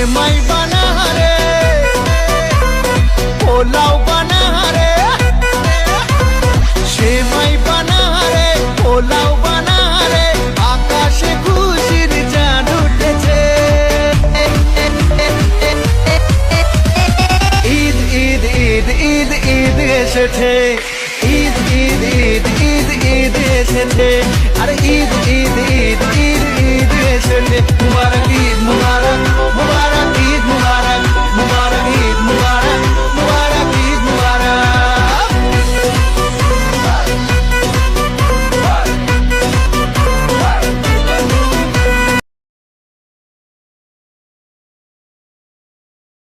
সেমাই বানা রে, পোলাও বানা রে, সেমাই বানা রে, পোলাও বানা রে, আকাশে খুশির চাঁদ উঠেছে। ঈদ ঈদ ঈদ ঈদ ঈদ এসেছে, ঈদ ঈদ ঈদ ঈদ ঈদ এসেছে, আরে ঈদ ঈদ ঈদ ঈদ ঈদ এসেছে।